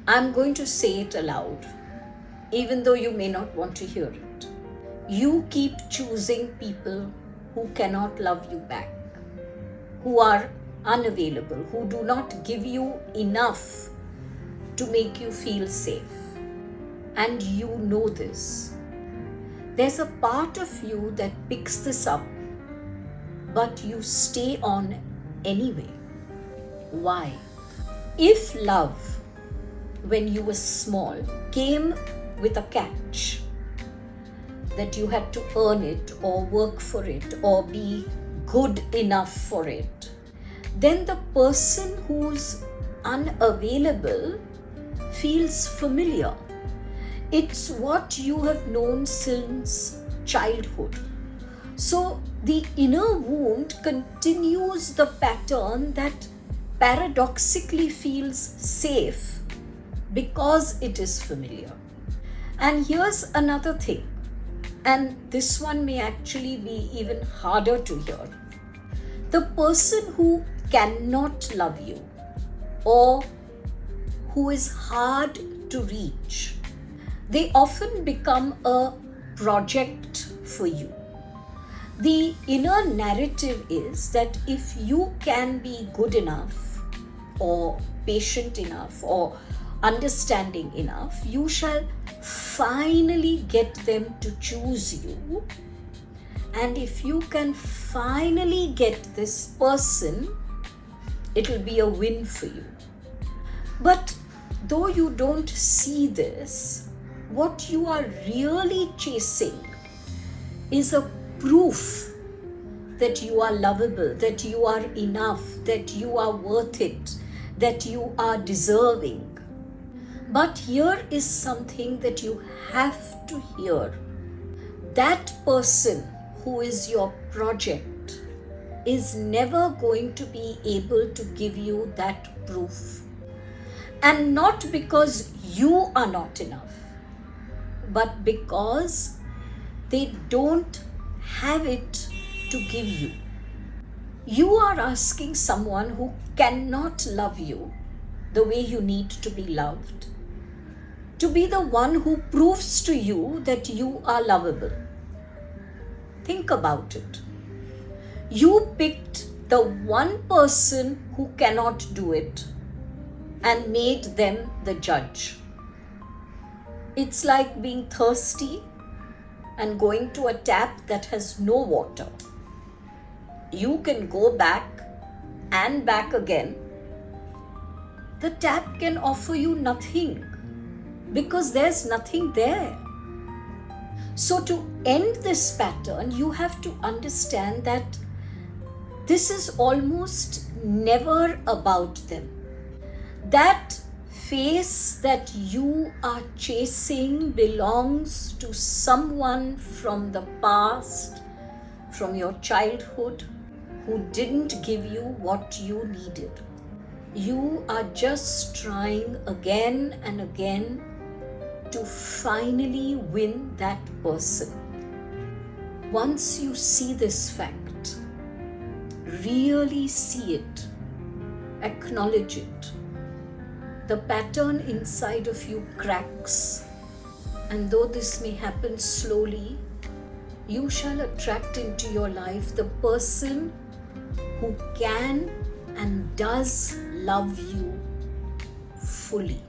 I'm going to say it aloud, even though you may not want to hear it. You keep choosing people who cannot love you back, who are unavailable, who do not give you enough to make you feel safe. And you know this. There's a part of you that picks this up, but you stay on anyway. Why? If love, when you were small, came with a catch, that you had to earn it or work for it or be good enough for it, then the person who's unavailable feels familiar. It's what you have known since childhood. So the inner wound continues the pattern that paradoxically feels safe because it is familiar. And here's another thing, and this one may actually be even harder to hear. The person who cannot love you or who is hard to reach, they often become a project for you. The inner narrative is that if you can be good enough or patient enough or understanding enough, you shall finally get them to choose you. And if you can finally get this person, it will be a win for you. But though you don't see this, what you are really chasing is a proof that you are lovable, that you are enough, that you are worth it, that you are deserving. But here is something that you have to hear. That person who is your project is never going to be able to give you that proof. And not because you are not enough, but because they don't have it to give you. You are asking someone who cannot love you the way you need to be loved to be the one who proves to you that you are lovable. Think about it. You picked the one person who cannot do it and made them the judge. It's like being thirsty and going to a tap that has no water. You can go back and back again. The tap can offer you nothing because there's nothing there. So to end this pattern, you have to understand that this is almost never about them. That face that you are chasing belongs to someone from the past, from your childhood, who didn't give you what you needed. You are just trying again and again to finally win that person. Once you see this fact, really see it, acknowledge it, the pattern inside of you cracks, and though this may happen slowly, you shall attract into your life the person who can and does love you fully.